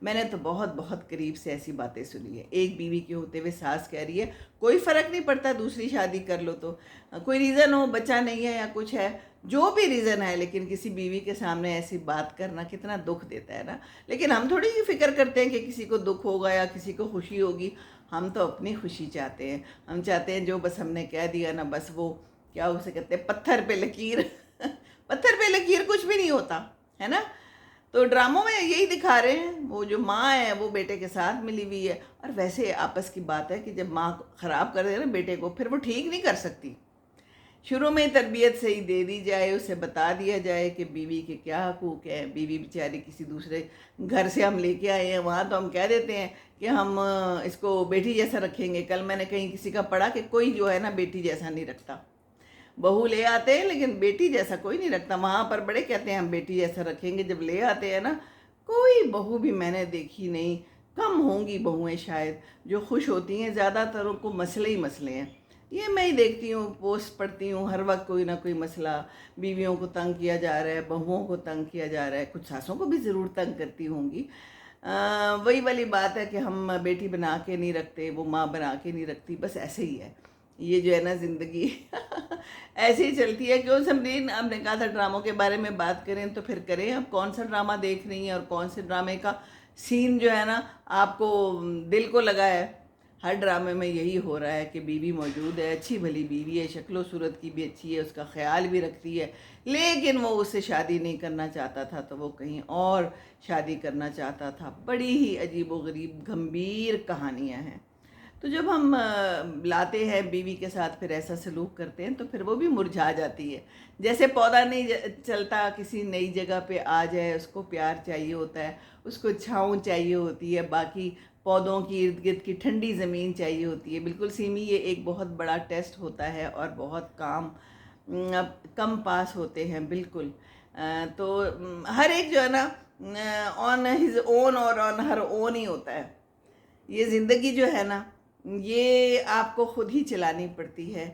میں نے تو بہت بہت قریب سے ایسی باتیں سنی ہیں. ایک بیوی کے ہوتے ہوئے ساس کہہ رہی ہے کوئی فرق نہیں پڑتا دوسری شادی کر لو تو، کوئی ریزن ہو، بچہ نہیں ہے یا کچھ ہے، جو بھی ریزن ہے، لیکن کسی بیوی کے سامنے ایسی بات کرنا کتنا دکھ دیتا ہے نا. لیکن ہم تھوڑی یہ فکر کرتے ہیں کہ کسی کو دکھ ہوگا یا کسی کو خوشی ہوگی. ہم تو اپنی خوشی چاہتے ہیں. ہم چاہتے ہیں جو بس ہم نے کہہ دیا نا، بس وہ کیا اسے کہتے ہیں، پتھر پہ لکیر. پتھر پہ لکیر کچھ بھی نہیں ہوتا ہے نا. تو ڈراموں میں یہی دکھا رہے ہیں، وہ جو ماں ہے وہ بیٹے کے ساتھ ملی ہوئی ہے. اور ویسے آپس کی بات ہے کہ جب ماں خراب کر دے نا بیٹے کو، پھر وہ ٹھیک نہیں کر سکتی. شروع میں تربیت صحیح دے دی جائے، اسے بتا دیا جائے کہ بیوی کے کیا حقوق ہیں. بیوی بیچاری کسی دوسرے گھر سے ہم لے کے آئے ہیں، وہاں تو ہم کہہ دیتے ہیں کہ ہم اس کو بیٹی جیسا رکھیں گے. کل میں نے کہیں کسی کا پڑھا کہ کوئی جو ہے نا بیٹی جیسا نہیں رکھتا. بہو لے آتے ہیں لیکن بیٹی جیسا کوئی نہیں رکھتا. وہاں پر بڑے کہتے ہیں ہم بیٹی جیسا رکھیں گے، جب لے آتے ہیں نا کوئی بہو بھی میں نے دیکھی نہیں. کم ہوں گی بہویں شاید جو خوش ہوتی ہیں، زیادہ تر کو مسئلے ہی مسئلے ہیں. یہ میں ہی دیکھتی ہوں، پوسٹ پڑھتی ہوں، ہر وقت کوئی نہ کوئی مسئلہ. بیویوں کو تنگ کیا جا رہا ہے، بہوؤں کو تنگ کیا جا رہا ہے. کچھ ساسوں کو بھی ضرور تنگ کرتی ہوں گی. وہی والی بات ہے کہ ہم بیٹی بنا کے نہیں رکھتے، وہ ماں بنا کے نہیں رکھتی. بس ایسے ہی ہے یہ جو ہے نا زندگی. ایسے ہی چلتی ہے. کیوں سمرین، آپ نے کہا تھا ڈراموں کے بارے میں بات کریں تو پھر کریں. اب کون سا ڈرامہ دیکھ رہی ہیں اور کون سے ڈرامے کا سین جو ہے نا آپ کو دل کو لگا ہے؟ ہر ڈرامے میں یہی ہو رہا ہے کہ بیوی موجود ہے، اچھی بھلی بیوی ہے، شکل و صورت کی بھی اچھی ہے، اس کا خیال بھی رکھتی ہے، لیکن وہ اس سے شادی نہیں کرنا چاہتا تھا تو وہ کہیں اور شادی کرنا چاہتا تھا. بڑی ہی عجیب و غریب گھمبیر کہانیاں ہیں. تو جب ہم لاتے ہیں بیوی کے ساتھ پھر ایسا سلوک کرتے ہیں تو پھر وہ بھی مرجھا جاتی ہے. جیسے پودا نہیں چلتا، کسی نئی جگہ پہ آ جائے، اس کو پیار چاہیے ہوتا ہے، اس کو چھاؤں چاہیے ہوتی ہے، باقی پودوں کی ارد گرد کی ٹھنڈی زمین چاہیے ہوتی ہے. بالکل سیمی، یہ ایک بہت بڑا ٹیسٹ ہوتا ہے اور بہت کم پاس ہوتے ہیں. بالکل. تو ہر ایک جو ہے نا آن ہز اون اور آن ہر اون ہی ہوتا ہے. یہ زندگی جو ہے نا یہ آپ کو خود ہی چلانی پڑتی ہے.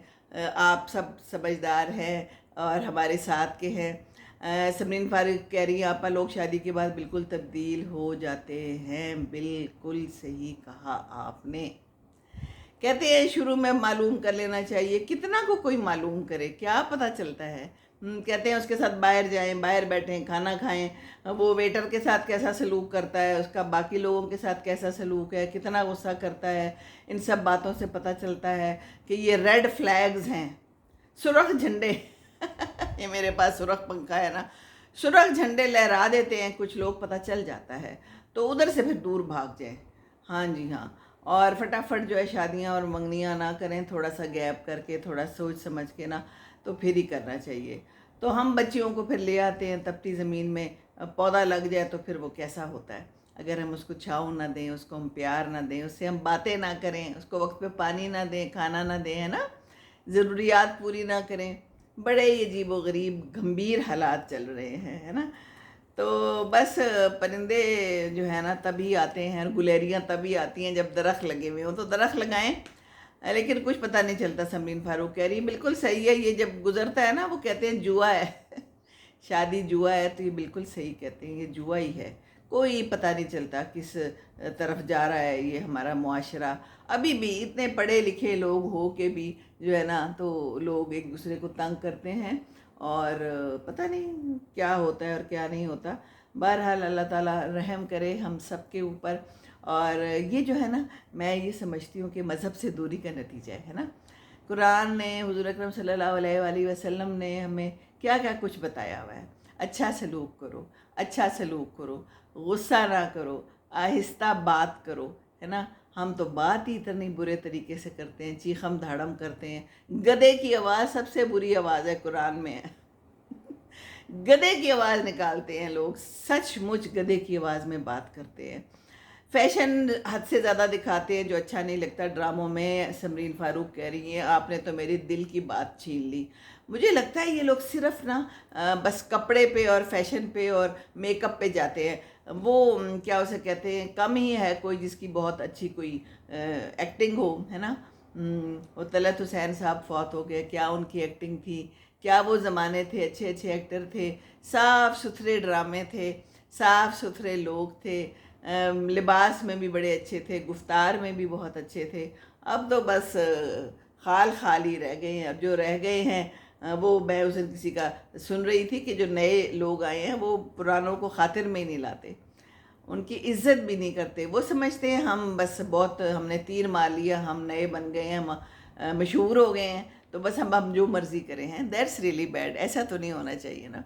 آپ سب سمجھدار ہیں اور ہمارے ساتھ کے ہیں. سمرین فاروق کہہ رہی ہیں آپا لوگ شادی کے بعد بالکل تبدیل ہو جاتے ہیں. بالکل صحیح کہا آپ نے. کہتے ہیں شروع میں معلوم کر لینا چاہیے. کتنا کو کوئی معلوم کرے، کیا پتہ چلتا ہے. کہتے ہیں اس کے ساتھ باہر جائیں، باہر بیٹھیں، کھانا کھائیں، وہ ویٹر کے ساتھ کیسا سلوک کرتا ہے، اس کا باقی لوگوں کے ساتھ کیسا سلوک ہے، کتنا غصہ کرتا ہے. ان سب باتوں سے پتہ چلتا ہے کہ یہ ریڈ فلیگز ہیں، سرخ جھنڈے. یہ میرے پاس سرخ پنکھا ہے نا، سرخ جھنڈے لہرا دیتے ہیں کچھ لوگ، پتہ چل جاتا ہے تو ادھر سے پھر دور بھاگ جائیں. ہاں جی ہاں. اور فٹافٹ جو ہے شادیاں اور منگنیاں نہ کریں، تھوڑا سا گیپ کر کے، تھوڑا سوچ سمجھ کے نا تو پھر ہی کرنا چاہیے. تو ہم بچیوں کو پھر لے آتے ہیں تپتی زمین میں. پودا لگ جائے تو پھر وہ کیسا ہوتا ہے اگر ہم اس کو چھاؤں نہ دیں، اس کو ہم پیار نہ دیں، اس سے ہم باتیں نہ کریں، اس کو وقت پہ پانی نہ دیں، کھانا نہ دیں، ہے نا، ضروریات پوری نہ کریں. بڑے ہی عجیب و غریب گھمبیر حالات چل رہے ہیں، ہے نا. تو بس پرندے جو ہے نا تبھی آتے ہیں، گلیریاں تبھی آتی ہیں جب درخت لگے ہوئے ہوں. تو درخت لگائیں، لیکن کچھ پتہ نہیں چلتا. سمرین فاروق کہہ رہی بالکل صحیح ہے. یہ جب گزرتا ہے نا وہ کہتے ہیں جوا ہے. شادی جوا ہے، تو یہ بالکل صحیح کہتے ہیں، یہ جوا ہی ہے. کوئی پتہ نہیں چلتا کس طرف جا رہا ہے یہ ہمارا معاشرہ. ابھی بھی اتنے پڑھے لکھے لوگ ہو کے بھی جو ہے نا تو لوگ ایک دوسرے کو تنگ کرتے ہیں اور پتہ نہیں کیا ہوتا ہے اور کیا نہیں ہوتا. بہرحال اللہ تعالیٰ رحم کرے ہم سب کے اوپر. اور یہ جو ہے نا میں یہ سمجھتی ہوں کہ مذہب سے دوری کا نتیجہ ہے نا. قرآن نے، حضور اکرم صلی اللہ علیہ وآلہ وسلم نے ہمیں کیا کیا کچھ بتایا ہوا ہے. اچھا سلوک کرو، اچھا سلوک کرو، غصہ نہ کرو، آہستہ بات کرو، ہے نا. ہم تو بات ہی اتنی برے طریقے سے کرتے ہیں، چیخم دھاڑم کرتے ہیں. گدھے کی آواز سب سے بری آواز ہے قرآن میں. گدھے کی آواز نکالتے ہیں لوگ، سچ مچ گدھے کی آواز میں بات کرتے ہیں. فیشن حد سے زیادہ دکھاتے ہیں جو اچھا نہیں لگتا ڈراموں میں. سمرین فاروق کہہ رہی ہیں آپ نے تو میری دل کی بات چھین لی. مجھے لگتا ہے یہ لوگ صرف نا بس کپڑے پہ اور فیشن پہ اور میک اپ پہ جاتے ہیں. وہ کیا اسے کہتے ہیں، کم ہی ہے کوئی جس کی بہت اچھی کوئی ایکٹنگ ہو، ہے نا. وہ طلعت حسین صاحب فوت ہو گئے، کیا ان کی ایکٹنگ تھی، کیا وہ زمانے تھے، اچھے اچھے ایکٹر تھے، صاف ستھرے ڈرامے تھے، صاف ستھرے لوگ تھے. لباس میں بھی بڑے اچھے تھے، گفتار میں بھی بہت اچھے تھے. اب تو بس خال خال ہی رہ گئے ہیں. اب جو رہ گئے ہیں وہ میں اس دن کسی کا سن رہی تھی کہ جو نئے لوگ آئے ہیں وہ پرانوں کو خاطر میں ہی نہیں لاتے، ان کی عزت بھی نہیں کرتے. وہ سمجھتے ہیں ہم بس بہت ہم نے تیر مار لیا، ہم نئے بن گئے ہیں، ہم مشہور ہو گئے ہیں تو بس ہم جو مرضی کریں ہیں. That's really bad. ایسا تو نہیں ہونا چاہیے نا.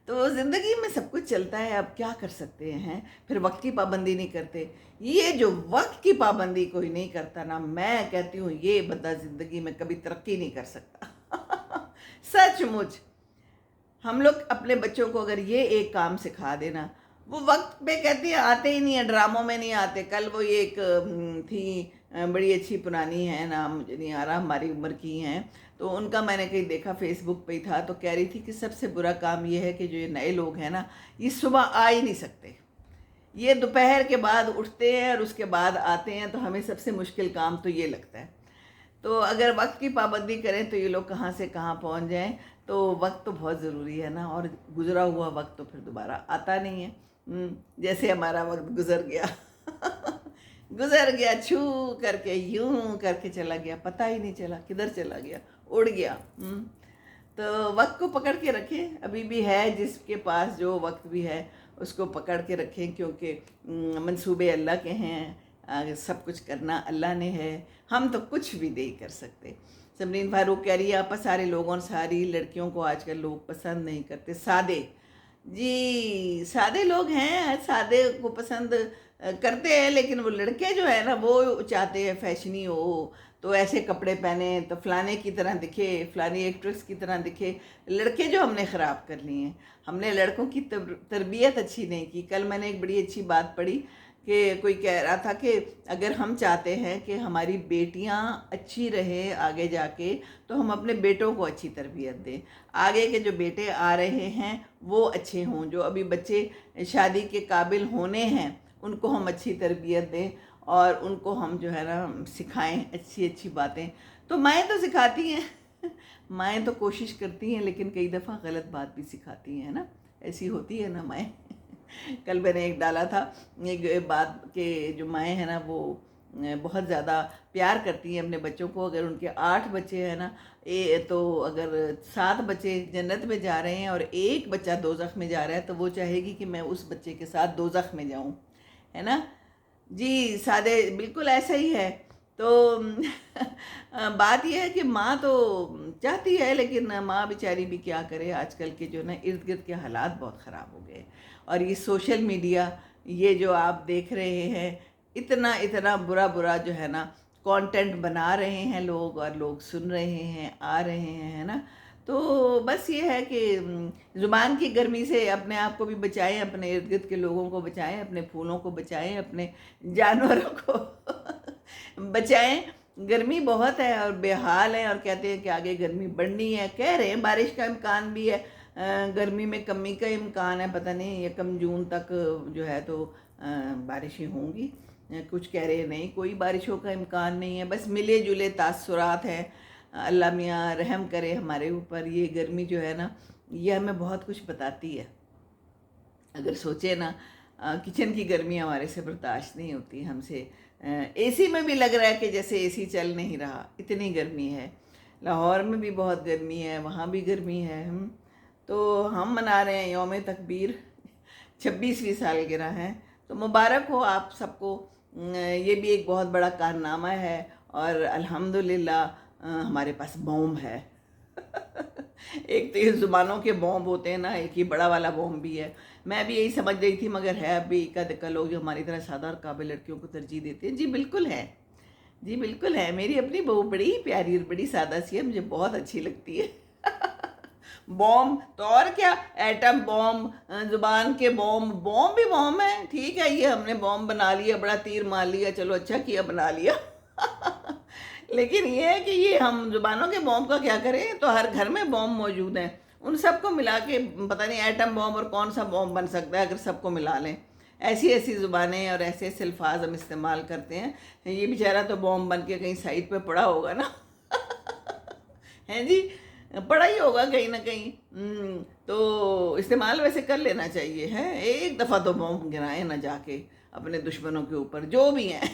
تو زندگی میں سب کچھ چلتا ہے، اب کیا کر سکتے ہیں. پھر وقت کی پابندی نہیں کرتے. یہ جو وقت کی پابندی کوئی نہیں کرتا نا، میں کہتی ہوں یہ بندہ زندگی میں کبھی ترقی نہیں کر سکتا. سچ مچ. ہم لوگ اپنے بچوں کو اگر یہ ایک کام سکھا دینا، وہ وقت پہ کہتی ہیں آتے ہی نہیں ہیں، ڈراموں میں نہیں آتے. کل وہ یہ ایک تھی بڑی اچھی پرانی ہے، نام مجھے نہیں آ رہا، ہماری عمر کی ہیں، تو ان کا میں نے کہیں دیکھا فیس بک پہ ہی تھا، تو کہہ رہی تھی کہ سب سے برا کام یہ ہے کہ جو یہ نئے لوگ ہیں نا، یہ صبح آ ہی نہیں سکتے. یہ دوپہر کے بعد اٹھتے ہیں اور اس کے بعد آتے ہیں، تو ہمیں سب سے مشکل کام تو یہ لگتا ہے. تو اگر وقت کی پابندی کریں تو یہ لوگ کہاں سے کہاں پہنچ جائیں. تو وقت تو بہت ضروری ہے نا، اور گزرا ہوا وقت تو پھر دوبارہ آتا نہیں ہے. جیسے ہمارا وقت گزر گیا. گزر گیا چھو کر کے، یوں کر کے چلا گیا، پتہ ہی نہیں چلا کدھر چلا گیا، اڑ گیا. تو وقت کو پکڑ کے رکھیں. ابھی بھی ہے جس کے پاس جو وقت بھی ہے اس کو پکڑ کے رکھیں، کیونکہ منصوبے اللہ کے ہیں. سب کچھ کرنا اللہ نے ہے، ہم تو کچھ بھی نہیں کر سکتے. سمرین فاروق کہہ رہی ہے آپا سارے لوگوں، ساری لڑکیوں کو آج کل لوگ پسند نہیں کرتے، سادے. جی سادے لوگ ہیں، سادے کو پسند کرتے ہیں، لیکن وہ لڑکے جو ہے نا وہ چاہتے ہیں فیشنی ہو، تو ایسے کپڑے پہنے تو فلانے کی طرح دکھے، فلانی ایکٹریس کی طرح دکھے. لڑکے جو ہم نے خراب کر لیے ہیں، ہم نے لڑکوں کی تربیت اچھی نہیں کی. کل میں نے ایک بڑی اچھی بات پڑھی کہ کوئی کہہ رہا تھا کہ اگر ہم چاہتے ہیں کہ ہماری بیٹیاں اچھی رہیں آگے جا کے، تو ہم اپنے بیٹوں کو اچھی تربیت دیں. آگے کے جو بیٹے آ رہے ہیں وہ اچھے ہوں، جو ابھی بچے شادی کے قابل ہونے ہیں ان کو ہم اچھی تربیت دیں، اور ان کو ہم جو ہے نا سکھائیں اچھی اچھی باتیں. تو مائیں تو سکھاتی ہیں، مائیں تو کوشش کرتی ہیں، لیکن کئی دفعہ غلط بات بھی سکھاتی ہیں نا. ایسی ہوتی ہے نا مائیں. کل میں نے ایک ڈالا تھا ایک بات کہ جو مائیں ہیں نا وہ بہت زیادہ پیار کرتی ہیں اپنے بچوں کو. اگر ان کے 8 بچے ہیں نا، تو اگر 7 بچے جنت میں جا رہے ہیں اور ایک بچہ دوزخ میں جا رہا ہے، تو وہ چاہے گی کہ میں اس بچے کے ساتھ دوزخ میں جاؤں، ہے نا. جی سادے بالکل ایسا ہی ہے. تو بات یہ ہے کہ ماں تو چاہتی ہے، لیکن ماں بیچاری بھی کیا کرے. آج کل کے جو نا ارد گرد کے حالات بہت خراب ہو گئے، اور یہ سوشل میڈیا، یہ جو آپ دیکھ رہے ہیں، اتنا اتنا برا برا جو ہے نا کانٹینٹ بنا رہے ہیں لوگ، اور لوگ سن رہے ہیں، آ رہے ہیں، ہے نا. تو بس یہ ہے کہ زبان کی گرمی سے اپنے آپ کو بھی بچائیں، اپنے ارد گرد کے لوگوں کو بچائیں، اپنے پھولوں کو بچائیں، اپنے جانوروں کو بچائیں. گرمی بہت ہے اور بے حال ہے، اور کہتے ہیں کہ آگے گرمی بڑھنی ہے. کہہ رہے ہیں بارش کا امکان بھی ہے، گرمی میں کمی کا امکان ہے. پتہ نہیں 1 جون تک جو ہے تو بارشیں ہوں گی. کچھ کہہ رہے نہیں کوئی بارشوں کا امکان نہیں ہے، بس ملے جلے تاثرات ہیں. اللہ میاں رحم کرے ہمارے اوپر. یہ گرمی جو ہے نا یہ ہمیں بہت کچھ بتاتی ہے. اگر سوچے نا، کچن کی گرمی ہمارے سے برداشت نہیں ہوتی ہم سے. اے سی میں بھی لگ رہا ہے کہ جیسے اے سی چل نہیں رہا، اتنی گرمی ہے. لاہور میں بھی بہت گرمی ہے، وہاں بھی گرمی ہے. تو ہم منا رہے ہیں یوم تکبیر، 26ویں سالگرہ ہے. تو مبارک ہو آپ سب کو. یہ بھی ایک بہت بڑا کارنامہ ہے، اور الحمدللہ ہمارے پاس بوم ہے. ایک تو یہ زبانوں کے بوم ہوتے ہیں نا، ایک یہ بڑا والا بوم بھی ہے. میں بھی یہی سمجھ رہی تھی، مگر ہے ابھی اکا دکا لوگ جو ہماری طرح سادہ اور قابل لڑکیوں کو ترجیح دیتے ہیں. جی بالکل ہے، جی بالکل ہے. میری اپنی بہو بڑی پیاری اور بڑی سادہ سی ہے، مجھے بہت اچھی لگتی ہے. بوم تو اور کیا، ایٹم بوم، زبان کے بوم، بوم بھی بوم ہے. ٹھیک ہے، یہ ہم نے بوم بنا لیا، بڑا تیر مار لیا، چلو اچھا کیا بنا لیا. لیکن یہ ہے کہ یہ ہم زبانوں کے بوم کا کیا کریں. تو ہر گھر میں بوم موجود ہیں، ان سب کو ملا کے پتہ نہیں ایٹم بوم اور کون سا بوم بن سکتا ہے اگر سب کو ملا لیں. ایسی ایسی زبانیں اور ایسے ایسے الفاظ ہم استعمال کرتے ہیں. یہ بیچارہ تو بوم بن کے کہیں سائٹ پہ پڑا ہوگا نا. ہیں جی، پڑا ہی ہوگا کہیں نہ کہیں. تو استعمال ویسے کر لینا چاہیے ہے. ایک دفعہ تو بوم گرائیں نہ جا کے. اپنے دشمنوں کے اوپر جو بھی ہیں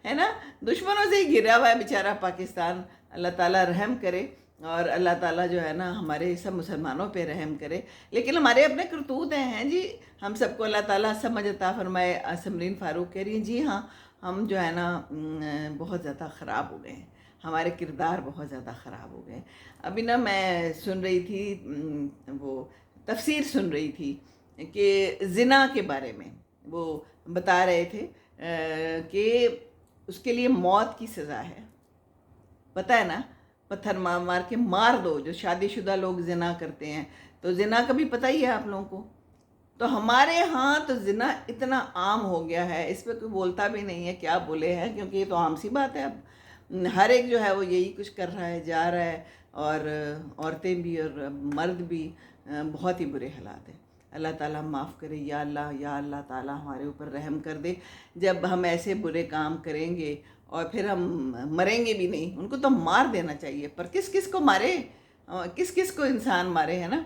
ہے نا، دشمنوں سے ہی گھرا ہوا ہے بیچارہ پاکستان. اللہ تعالیٰ رحم کرے اور اللہ تعالیٰ جو ہے نا ہمارے سب مسلمانوں پہ رحم کرے. لیکن ہمارے اپنے کرتوت ہیں جی، ہم سب کو اللہ تعالیٰ سمجھ عطا فرمائے. سمرین فاروق کہہ رہی ہیں جی ہاں، ہم جو ہے نا بہت زیادہ خراب ہو گئے ہیں، ہمارے کردار بہت زیادہ خراب ہو گئے. ابھی نا میں سن رہی تھی وہ تفسیر سن رہی تھی کہ زنا کے بارے میں وہ بتا رہے تھے کہ اس کے لیے موت کی سزا ہے. پتہ ہے نا، پتھر مار مار کے مار دو. جو شادی شدہ لوگ زنا کرتے ہیں تو زنا کا بھی پتہ ہی ہے آپ لوگوں کو. تو ہمارے ہاں تو زنا اتنا عام ہو گیا ہے، اس پہ کوئی بولتا بھی نہیں ہے کیا بولے ہیں، کیونکہ یہ تو عام سی بات ہے. اب ہر ایک جو ہے وہ یہی کچھ کر رہا ہے، جا رہا ہے، اور عورتیں بھی اور مرد بھی. بہت ہی برے حالات ہیں. اللہ تعالیٰ معاف کرے. یا اللہ تعالیٰ ہمارے اوپر رحم کر دے. جب ہم ایسے برے کام کریں گے اور پھر ہم مریں گے بھی نہیں، ان کو تو مار دینا چاہیے، پر کس کس کو مارے، کس کس کو انسان مارے، ہے نا.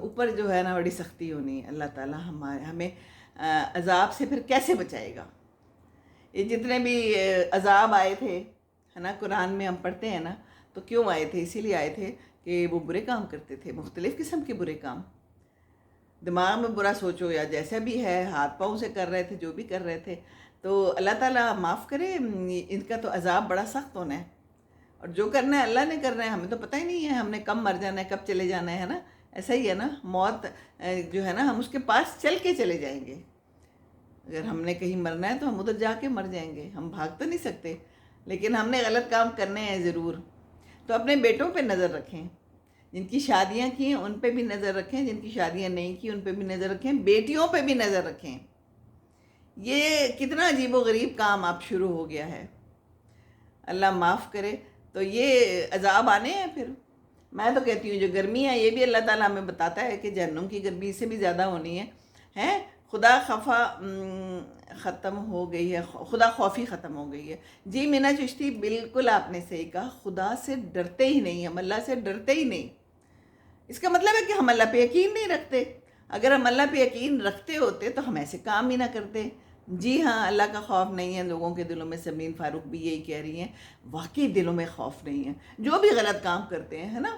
اوپر جو ہے نا بڑی سختی ہونی ہے. اللہ تعالیٰ ہمیں عذاب سے پھر کیسے بچائے گا. یہ جتنے بھی عذاب آئے تھے ہے نا قرآن میں ہم پڑھتے ہیں نا، تو کیوں آئے تھے؟ اسی لیے آئے تھے کہ وہ برے کام کرتے تھے، مختلف قسم کے برے کام. دماغ میں برا سوچو یا جیسا بھی ہے، ہاتھ پاؤں سے کر رہے تھے، جو بھی کر رہے تھے. تو اللہ تعالیٰ معاف کرے. ان کا تو عذاب بڑا سخت ہونا ہے، اور جو کرنا ہے اللہ نے کرنا ہے. ہمیں تو پتہ ہی نہیں ہے ہم نے کب مر جانا ہے، کب چلے جانا ہے نا. ایسا ہی ہے نا، موت جو ہے نا ہم اس کے پاس چل کے چلے جائیں گے. اگر ہم نے کہیں مرنا ہے تو ہم ادھر جا کے مر جائیں گے، ہم بھاگ تو نہیں سکتے. لیکن ہم نے غلط کام کرنے ہیں ضرور. تو اپنے بیٹوں پہ نظر رکھیں، جن کی شادیاں کی ہیں ان پہ بھی نظر رکھیں، جن کی شادیاں نہیں کی ان پہ بھی نظر رکھیں، بیٹیوں پہ بھی نظر رکھیں. یہ کتنا عجیب و غریب کام آپ شروع ہو گیا ہے. اللہ معاف کرے. تو یہ عذاب آنے ہیں پھر. میں تو کہتی ہوں جو گرمی ہے یہ بھی اللہ تعالیٰ ہمیں بتاتا ہے کہ جہنم کی گرمی سے بھی زیادہ ہونی ہے. خدا خفا ختم ہو گئی ہے، خدا خوفی ختم ہو گئی ہے. جی مینا چشتی، بالکل آپ نے صحیح کہا. خدا سے ڈرتے ہی نہیں، ہم اللہ سے ڈرتے ہی نہیں. اس کا مطلب ہے کہ ہم اللہ پہ یقین نہیں رکھتے. اگر ہم اللہ پہ یقین رکھتے ہوتے تو ہم ایسے کام ہی نہ کرتے. جی ہاں، اللہ کا خوف نہیں ہے لوگوں کے دلوں میں. سمرین فاروق بھی یہی کہہ رہی ہیں، واقعی دلوں میں خوف نہیں ہے. جو بھی غلط کام کرتے ہیں ہے نا.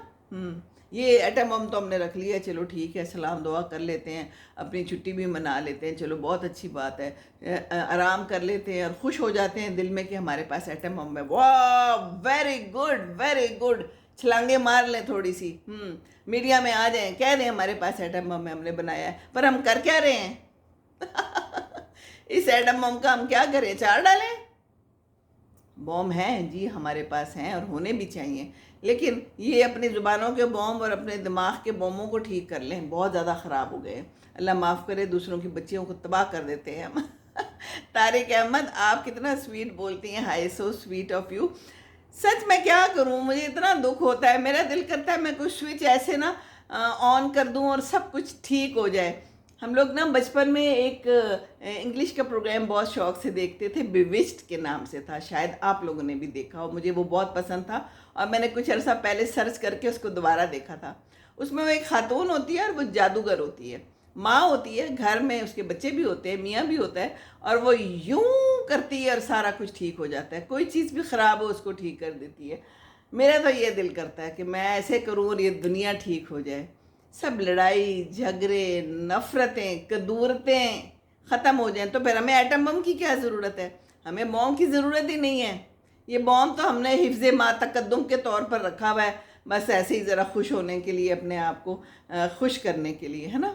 یہ ایٹم بم تو ہم نے رکھ لیا، چلو ٹھیک ہے، سلام دعا کر لیتے ہیں، اپنی چھٹی بھی منا لیتے ہیں، چلو بہت اچھی بات ہے. آرام کر لیتے ہیں اور خوش ہو جاتے ہیں دل میں کہ ہمارے پاس ایٹم بم ہے. واہ، ویری گڈ ویری گڈ. چھلانگے مار لیں تھوڑی سی، میڈیا میں آ جائیں، کہہ دیں ہمارے پاس ایٹم بم ہے، ہم نے بنایا ہے. پر ہم کر کیا رہے ہیں؟ اس ایٹم بم کا ہم کیا کریں؟ چار ڈالیں؟ بوم ہیں جی ہمارے پاس ہیں اور ہونے بھی چاہیے، لیکن یہ اپنی زبانوں کے بوم اور اپنے دماغ کے بوموں کو ٹھیک کر لیں. بہت زیادہ خراب ہو گئے. اللہ معاف کرے، دوسروں کی بچیوں کو تباہ کر دیتے ہیں ہم. طارق احمد، آپ کتنا سویٹ بولتی ہیں. Hi so sweet of you. سچ میں کیا کروں، مجھے اتنا دکھ ہوتا ہے. میرا دل کرتا ہے میں کچھ سوئچ ایسے نا آن کر دوں اور سب کچھ ٹھیک ہو جائے. ہم لوگ نا بچپن میں ایک انگلش کا پروگرام بہت شوق سے دیکھتے تھے، بیوسٹ کے نام سے تھا. شاید آپ لوگوں نے بھی دیکھا ہو. مجھے وہ بہت پسند تھا اور میں نے کچھ عرصہ پہلے سرچ کر کے اس کو دوبارہ دیکھا تھا. اس میں وہ ایک خاتون ہوتی ہے اور وہ جادوگر ہوتی ہے. ماں ہوتی ہے، گھر میں اس کے بچے بھی ہوتے ہیں، میاں بھی ہوتا ہے، اور وہ یوں کرتی ہے اور سارا کچھ ٹھیک ہو جاتا ہے. کوئی چیز بھی خراب ہو اس کو ٹھیک کر دیتی ہے. میرا تو یہ دل کرتا ہے کہ میں ایسے کروں اور یہ دنیا ٹھیک ہو جائے. سب لڑائی جھگڑے نفرتیں کدورتیں ختم ہو جائیں. تو پھر ہمیں ایٹم بم کی کیا ضرورت ہے؟ ہمیں بوم کی ضرورت ہی نہیں ہے. یہ بوم تو ہم نے حفظ ما تقدم کے طور پر رکھا ہوا ہے، بس ایسے ہی ذرا خوش ہونے کے لیے، اپنے آپ کو خوش کرنے کے لیے، ہے نا.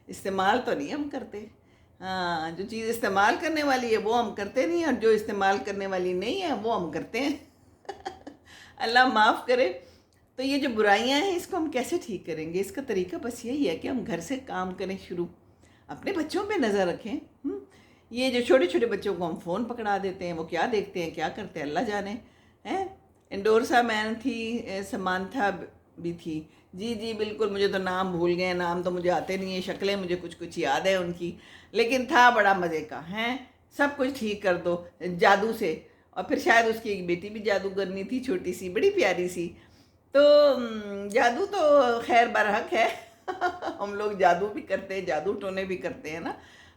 استعمال تو نہیں ہم کرتے. ہاں، جو چیز استعمال کرنے والی ہے وہ ہم کرتے نہیں، اور جو استعمال کرنے والی نہیں ہے وہ ہم کرتے ہیں. اللہ معاف کرے. تو یہ جو برائیاں ہیں اس کو ہم کیسے ٹھیک کریں گے؟ اس کا طریقہ بس یہی ہے کہ ہم گھر سے کام کریں شروع. اپنے بچوں پہ نظر رکھیں. یہ جو چھوٹے چھوٹے بچوں کو ہم فون پکڑا دیتے ہیں، وہ کیا دیکھتے ہیں کیا کرتے ہیں اللہ جانے. انڈورسا مین تھی، سمانتھا بھی تھی. جی بالکل، مجھے تو نام بھول گئے، نام تو مجھے آتے نہیں ہیں، شکلیں مجھے کچھ یاد ہے ان کی، لیکن تھا بڑا مزے کا. سب کچھ ٹھیک کر دو جادو سے. اور پھر شاید اس کی ایک بیٹی بھی جادوگرنی تھی، چھوٹی سی، بڑی پیاری سی. تو جادو تو خیر برحق ہے. ہم لوگ جادو بھی کرتے ہیں، جادو ٹونے بھی کرتے ہیں نا.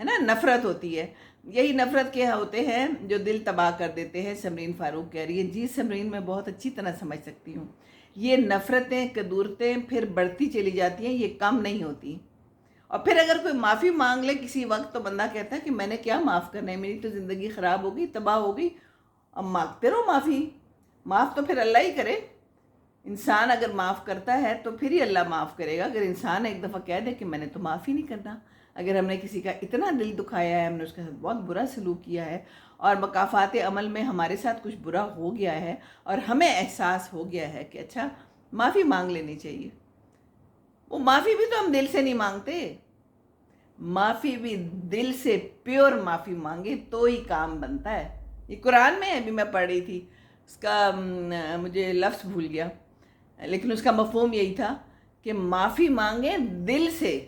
ہے نا, نفرت ہوتی ہے. یہی نفرت کے ہوتے ہیں جو دل تباہ کر دیتے ہیں. سمرین فاروق کہہ رہی ہے, جی سمرین میں بہت اچھی طرح سمجھ سکتی ہوں. یہ نفرتیں کدورتیں پھر بڑھتی چلی جاتی ہیں, یہ کم نہیں ہوتی. اور پھر اگر کوئی معافی مانگ لے کسی وقت تو بندہ کہتا ہے کہ میں نے کیا معاف کرنا ہے, میری تو زندگی خراب ہو گئی, تباہ ہو گئی. اب مانگتے رہو معافی, معاف تو پھر اللہ ہی کرے. انسان اگر معاف کرتا ہے تو پھر ہی اللہ معاف کرے گا. اگر انسان ایک دفعہ کہہ دے کہ میں نے تو معاف ہی نہیں کرنا, اگر ہم نے کسی کا اتنا دل دکھایا ہے, ہم نے اس کے ساتھ بہت برا سلوک کیا ہے, اور مقافات عمل میں ہمارے ساتھ کچھ برا ہو گیا ہے, اور ہمیں احساس ہو گیا ہے کہ اچھا معافی مانگ لینی چاہیے. وہ معافی بھی تو ہم دل سے نہیں مانگتے. معافی بھی دل سے پیور معافی مانگے تو ہی کام بنتا ہے. یہ قرآن میں ابھی میں پڑھ رہی تھی, اس کا مجھے لفظ بھول گیا, لیکن اس کا مفہوم یہی تھا کہ معافی مانگیں دل سے.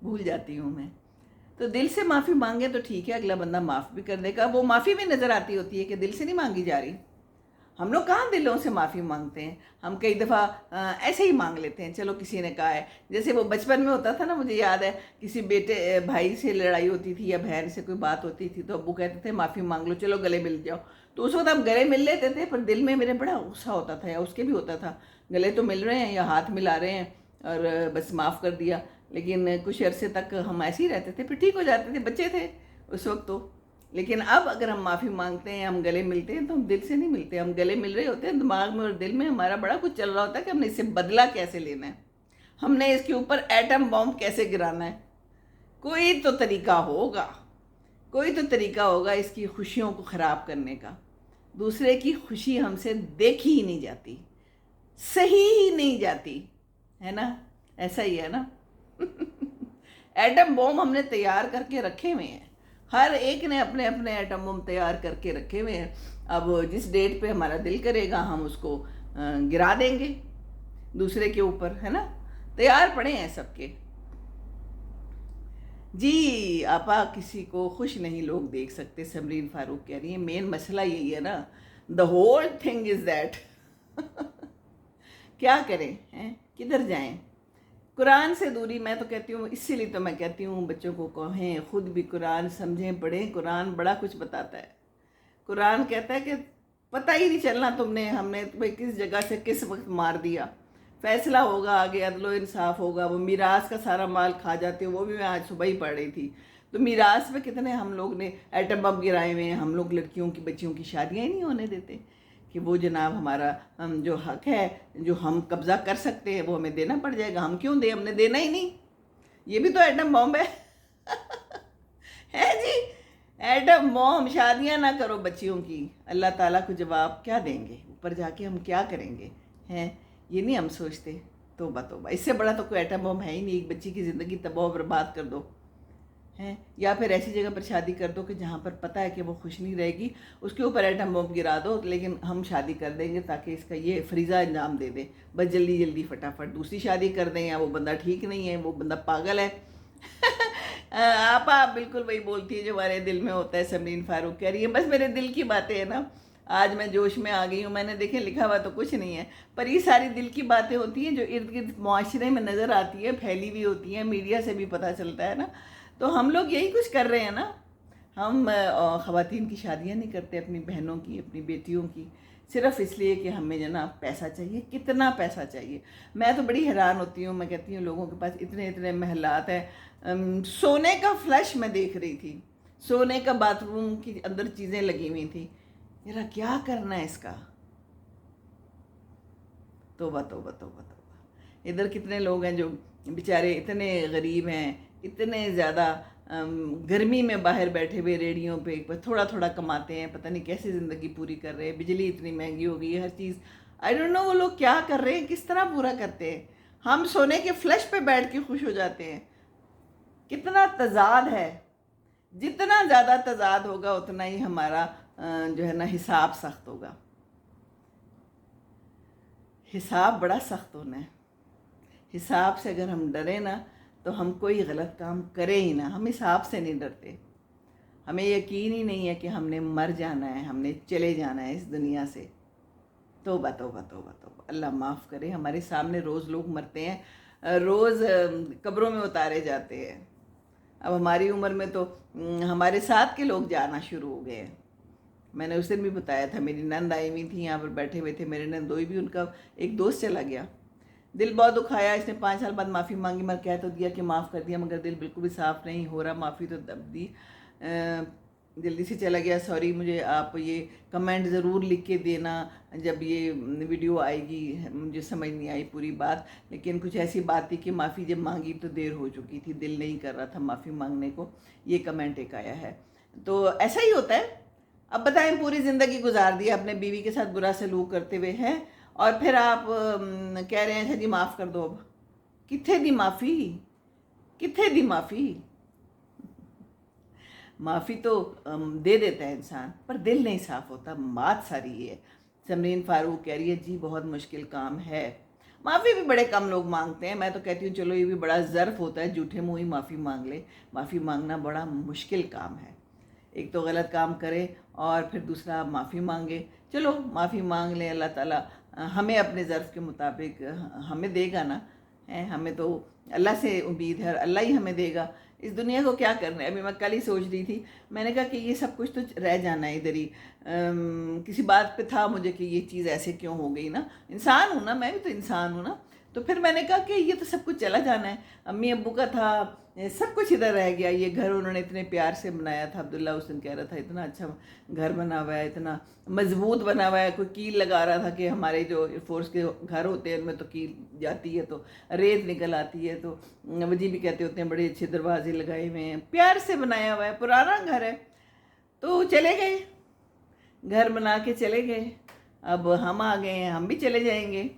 بھول جاتی ہوں میں. تو دل سے معافی مانگے تو ٹھیک ہے, اگلا بندہ معاف بھی کر دے گا. وہ معافی بھی نظر آتی ہوتی ہے کہ دل سے نہیں مانگی جا رہی. ہم لوگ کہاں دلوں سے معافی مانگتے ہیں, ہم کئی دفعہ ایسے ہی مانگ لیتے ہیں, چلو کسی نے کہا ہے. جیسے وہ بچپن میں ہوتا تھا نا, مجھے یاد ہے کسی بیٹے بھائی سے لڑائی ہوتی تھی یا بہن سے کوئی بات ہوتی تھی تو ابو کہتے تھے معافی مانگ لو, چلو گلے مل جاؤ. تو اس وقت ہم گلے مل لیتے تھے, پر دل میں میرے بڑا غصہ ہوتا تھا, یا اس کے بھی ہوتا تھا, گلے تو مل رہے ہیں یا ہاتھ ملا رہے ہیں اور بس معاف کر دیا. لیکن کچھ عرصے تک ہم ایسے ہی رہتے تھے, پھر ٹھیک ہو جاتے تھے, بچے تھے اس وقت تو. لیکن اب اگر ہم معافی مانگتے ہیں, ہم گلے ملتے ہیں, تو ہم دل سے نہیں ملتے. ہم گلے مل رہے ہوتے ہیں, دماغ میں اور دل میں ہمارا بڑا کچھ چل رہا ہوتا ہے کہ ہم نے اس سے بدلہ کیسے لینا ہے, ہم نے اس کے اوپر ایٹم بم کیسے گرانا ہے. کوئی تو طریقہ ہوگا, کوئی تو طریقہ ہوگا اس کی خوشیوں کو خراب کرنے کا. دوسرے کی خوشی ہم سے دیکھی ہی نہیں جاتی, صحیح ہی نہیں جاتی, ہے نا. ایسا ہی ہے نا. ایٹم بم ہم نے تیار کر کے رکھے ہوئے ہیں, ہر ایک نے اپنے اپنے ایٹم بم تیار کر کے رکھے ہوئے ہیں. اب جس ڈیٹ پہ ہمارا دل کرے گا ہم اس کو گرا دیں گے دوسرے کے اوپر, ہے نا. تیار پڑے ہیں سب کے. جی آپا, کسی کو خوش نہیں لوگ دیکھ سکتے. سمرین فاروق کہہ رہی ہیں مین مسئلہ یہی ہے نا, the whole thing is that. کیا کریں, کدھر جائیں. قرآن سے دوری, میں تو کہتی ہوں, اسی لیے تو میں کہتی ہوں بچوں کو کہیں خود بھی قرآن سمجھیں, پڑھیں. قرآن بڑا کچھ بتاتا ہے. قرآن کہتا ہے کہ پتہ ہی نہیں چلنا تم نے, ہم نے تمہیں کس جگہ سے کس وقت مار دیا. فیصلہ ہوگا آگے, عدل و انصاف ہوگا. وہ میراث کا سارا مال کھا جاتے ہیں, وہ بھی میں آج صبح ہی پڑھ رہی تھی. تو میراث میں کتنے ہم لوگ نے ایٹم بم گرائے ہوئے ہیں. ہم لوگ لڑکیوں کی بچیوں کی شادیاں ہی نہیں ہونے دیتے کہ وہ جناب ہمارا جو حق ہے, جو ہم قبضہ کر سکتے ہیں, وہ ہمیں دینا پڑ جائے گا. ہم کیوں دیں, ہم نے دینا ہی نہیں. یہ بھی تو ایٹم بم ہے. ہے جی, ایٹم بم. شادیاں نہ کرو بچیوں کی, اللہ تعالیٰ کو جواب کیا دیں گے, اوپر جا کے ہم کیا کریں گے, ہیں. یہ نہیں ہم سوچتے. توبہ توبہ, اس سے بڑا تو کوئی ایٹم بم ہے ہی نہیں. ایک بچی کی زندگی تباہ و برباد کر دو, ہیں, یا پھر ایسی جگہ پر شادی کر دو کہ جہاں پر پتہ ہے کہ وہ خوش نہیں رہے گی, اس کے اوپر ایٹم بم گرا دو. لیکن ہم شادی کر دیں گے تاکہ اس کا یہ فریضہ انجام دے دیں, بس جلدی جلدی فٹافٹ دوسری شادی کر دیں. یا وہ بندہ ٹھیک نہیں ہے, وہ بندہ پاگل ہے. آپ بالکل وہی بولتی ہے جو ہمارے دل میں ہوتا ہے. سمرین فاروق کہہ رہی ہے بس میرے دل کی باتیں ہیں نا, آج میں جوش میں آ گئی ہوں. میں نے دیکھیں لکھا ہوا تو کچھ نہیں ہے, پر یہ ساری دل کی باتیں ہوتی ہیں جو ارد گرد معاشرے میں نظر آتی ہے, پھیلی ہوئی ہوتی ہیں, میڈیا سے بھی پتہ چلتا ہے نا. تو ہم لوگ یہی کچھ کر رہے ہیں نا. ہم خواتین کی شادیاں نہیں کرتے, اپنی بہنوں کی, اپنی بیٹیوں کی, صرف اس لیے کہ ہمیں جناب پیسہ چاہیے. کتنا پیسہ چاہیے. میں تو بڑی حیران ہوتی ہوں, میں کہتی ہوں لوگوں کے پاس اتنے اتنے محلات ہیں. سونے کا فلش میں دیکھ رہی تھی, سونے کا باتھ روم کی اندر چیزیں لگی ہوئی تھیں. میرا کیا کرنا ہے اس کا. توبہ توبہ توبہ توبہ. ادھر کتنے لوگ ہیں جو بیچارے اتنے غریب ہیں, اتنے زیادہ گرمی میں باہر بیٹھے ہوئے ریڑیوں پہ تھوڑا تھوڑا کماتے ہیں, پتہ نہیں کیسے زندگی پوری کر رہے ہیں. بجلی اتنی مہنگی ہو گئی ہے, ہر چیز. آئی ڈونٹ نو وہ لوگ کیا کر رہے ہیں, کس طرح پورا کرتے ہیں. ہم سونے کے فلش پہ بیٹھ کے خوش ہو جاتے ہیں. کتنا تضاد ہے. جتنا زیادہ تضاد ہوگا اتنا ہی ہمارا جو ہے نا حساب سخت ہوگا. حساب بڑا سخت ہونا ہے. حساب سے اگر ہم ڈریں نا تو ہم کوئی غلط کام کریں ہی نہ. ہم حساب سے نہیں ڈرتے. ہمیں یقین ہی نہیں ہے کہ ہم نے مر جانا ہے, ہم نے چلے جانا ہے اس دنیا سے. توبہ توبہ توبہ توبہ. اللہ معاف کرے. ہمارے سامنے روز لوگ مرتے ہیں, روز قبروں میں اتارے جاتے ہیں. اب ہماری عمر میں تو ہمارے ساتھ کے لوگ جانا شروع ہو گئے ہیں. میں نے اس دن بھی بتایا تھا، میری نند آئی ہوئی تھی، یہاں پر بیٹھے ہوئے تھے میرے نندوئی بھی، ان کا ایک دوست چلا گیا. دل بہت دکھایا. اس نے 5 سال بعد معافی مانگی. میں کہہ تو دیا کہ معاف کر دیا، مگر دل بالکل بھی صاف نہیں ہو رہا. معافی تو تب دی، جلدی سے چلا گیا. سوری، مجھے آپ یہ کمنٹ ضرور لکھ کے دینا جب یہ ویڈیو آئے گی. مجھے سمجھ نہیں آئی پوری بات، لیکن کچھ ایسی بات تھی کہ معافی جب مانگی تو دیر ہو چکی تھی، دل نہیں کر رہا تھا معافی مانگنے کو. یہ کمنٹ ایک آیا ہے. تو ایسا ہی ہوتا ہے. اب بتائیں، پوری زندگی گزار دی اپنے بیوی کے ساتھ برا سلوک کرتے ہوئے ہیں، اور پھر آپ کہہ رہے ہیں اچھا جی معاف کر دو. اب کتھے دی معافی، کتھے دی معافی؟ معافی تو دے دیتا ہے انسان، پر دل نہیں صاف ہوتا. بات ساری یہ ہے. سمرین فاروق کہہ رہی ہے جی بہت مشکل کام ہے. معافی بھی بڑے کم لوگ مانگتے ہیں. میں تو کہتی ہوں چلو یہ بھی بڑا ظرف ہوتا ہے، جھوٹے منہ ہی معافی مانگ لے. معافی مانگنا بڑا مشکل کام ہے. ایک تو غلط کام کرے اور پھر دوسرا معافی مانگے. چلو معافی مانگ لیں، اللہ تعالیٰ ہمیں اپنے ظرف کے مطابق ہمیں دے گا نا. ہمیں تو اللہ سے امید ہے، اور اللہ ہی ہمیں دے گا. اس دنیا کو کیا کرنا ہے؟ ابھی میں کل ہی سوچ رہی تھی، میں نے کہا کہ یہ سب کچھ تو رہ جانا ہے ادھر ہی. کسی بات پہ تھا مجھے کہ یہ چیز ایسے کیوں ہو گئی نا. انسان ہوں نا، میں بھی تو انسان ہوں نا. تو پھر میں نے کہا کہ یہ تو سب کچھ چلا جانا ہے. امی ابو کا تھا، سب کچھ ادھر رہ گیا. یہ گھر انہوں نے اتنے پیار سے بنایا تھا. عبداللہ اس دن کہہ رہا تھا اتنا اچھا گھر بنا ہوا ہے، اتنا مضبوط بنا ہوا ہے. کوئی کیل لگا رہا تھا کہ ہمارے جو ایئر فورس کے گھر ہوتے ہیں ان میں تو کیل جاتی ہے تو ریت نکل آتی ہے. تو وجی بھی کہتے ہوتے ہیں بڑے اچھے دروازے لگائے ہوئے ہیں، پیار سے بنایا ہوا ہے، پرانا گھر ہے. تو چلے گئے، گھر بنا کے چلے گئے. اب ہم آ گئے ہیں، ہم بھی چلے جائیں گے.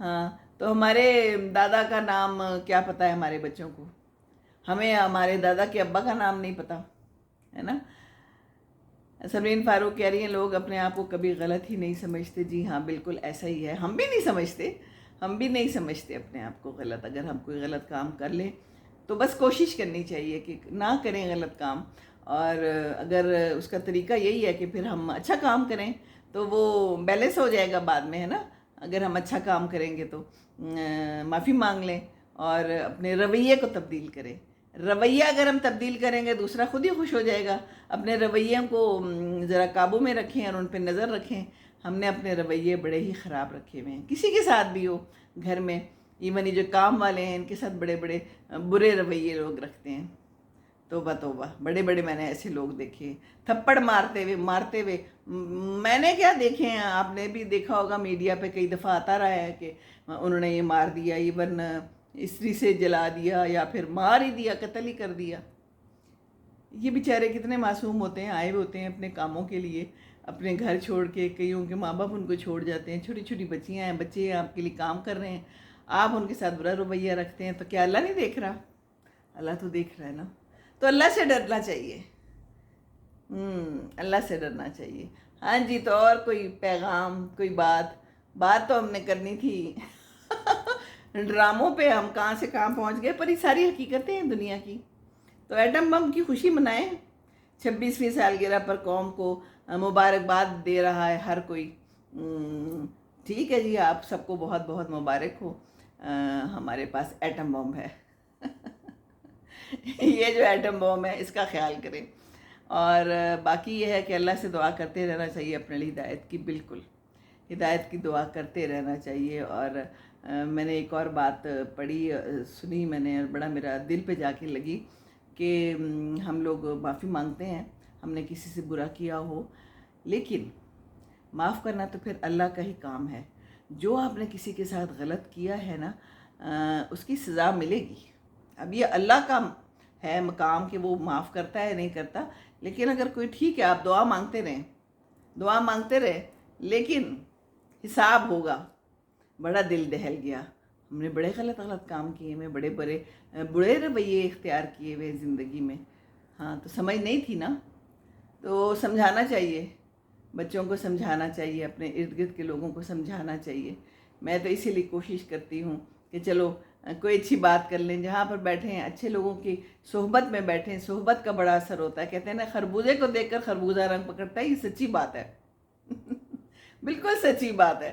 ہاں، تو ہمارے دادا کا نام کیا پتہ ہے ہمارے بچوں کو؟ ہمیں ہمارے دادا کے ابا کا نام نہیں پتہ ہے نا. سمرین فاروق کہہ رہی ہیں لوگ اپنے آپ کو کبھی غلط ہی نہیں سمجھتے. جی ہاں، بالکل ایسا ہی ہے. ہم بھی نہیں سمجھتے، ہم بھی نہیں سمجھتے اپنے آپ کو غلط. اگر ہم کوئی غلط کام کر لیں تو بس کوشش کرنی چاہیے کہ نہ کریں غلط کام. اور اگر اس کا طریقہ یہی ہے کہ پھر ہم اچھا کام کریں تو وہ بیلنس ہو جائے گا بعد میں، ہے نا. اگر ہم اچھا کام کریں گے تو معافی مانگ لیں اور اپنے رویے کو تبدیل کریں. رویہ اگر ہم تبدیل کریں گے دوسرا خود ہی خوش ہو جائے گا. اپنے رویوں کو ذرا قابو میں رکھیں اور ان پہ نظر رکھیں. ہم نے اپنے رویے بڑے ہی خراب رکھے ہوئے ہیں، کسی کے ساتھ بھی ہو گھر میں. ایون یہ جو کام والے ہیں ان کے ساتھ بڑے بڑے برے رویے لوگ رکھتے ہیں. توبہ توبہ، بڑے بڑے میں نے ایسے لوگ دیکھے تھپڑ مارتے ہوئے. میں نے کیا دیکھے ہیں، آپ نے بھی دیکھا ہوگا میڈیا پہ کئی دفعہ آتا رہا ہے کہ انہوں نے یہ مار دیا، ایون استری سے جلا دیا یا پھر مار ہی دیا، قتل ہی کر دیا. یہ بیچارے کتنے معصوم ہوتے ہیں، آئے ہوتے ہیں اپنے کاموں کے لیے، اپنے گھر چھوڑ کے. کئیوں کے ماں باپ ان کو چھوڑ جاتے ہیں، چھوٹی چھوٹی بچیاں ہیں، بچے ہیں آپ کے لیے کام کر رہے ہیں، آپ ان کے ساتھ برا رویہ رکھتے ہیں. تو کیا اللہ نہیں دیکھ رہا؟ اللہ تو دیکھ رہا ہے نا. تو اللہ سے ڈرنا چاہیے. اللہ سے ڈرنا چاہیے. ہاں جی، تو اور کوئی پیغام، کوئی بات تو ہم نے کرنی تھی. ڈراموں پہ ہم کہاں سے کہاں پہنچ گئے، پر یہ ساری حقیقتیں ہیں دنیا کی. تو ایٹم بم کی خوشی منائیں. 26ویں سالگرہ پر قوم کو مبارکباد دے رہا ہے ہر کوئی. ٹھیک ہے جی، آپ سب کو بہت بہت مبارک ہو. ہمارے پاس ایٹم بم ہے. یہ جو ایٹم بم ہے اس کا خیال کریں. اور باقی یہ ہے کہ اللہ سے دعا کرتے رہنا چاہیے اپنے لیے ہدایت کی. بالکل ہدایت کی دعا کرتے رہنا چاہیے. اور میں نے ایک اور بات پڑھی، سنی میں نے، اور بڑا میرا دل پہ جا کے لگی کہ ہم لوگ معافی مانگتے ہیں ہم نے کسی سے برا کیا ہو، لیکن معاف کرنا تو پھر اللہ کا ہی کام ہے. جو آپ نے کسی کے ساتھ غلط کیا ہے نا، اس کی سزا ملے گی. اب یہ اللہ کا ہے مقام کہ وہ معاف کرتا ہے نہیں کرتا. لیکن اگر کوئی ٹھیک ہے، آپ دعا مانگتے رہے لیکن حساب ہوگا. بڑا دل دہل گیا، ہم نے بڑے غلط کام کیے ہوئے، بڑے رویے اختیار کیے ہوئے زندگی میں. ہاں، تو سمجھ نہیں تھی نا. تو سمجھانا چاہیے، بچوں کو سمجھانا چاہیے، اپنے ارد گرد کے لوگوں کو سمجھانا چاہیے. میں تو اسی لیے کوشش کرتی ہوں کہ چلو کوئی اچھی بات کر لیں، جہاں پر بیٹھے ہیں اچھے لوگوں کی صحبت میں بیٹھیں. صحبت کا بڑا اثر ہوتا ہے. کہتے ہیں نا خربوزے کو دیکھ کر خربوزہ رنگ پکڑتا ہے. یہ سچی بات ہے. بالکل سچی بات ہے.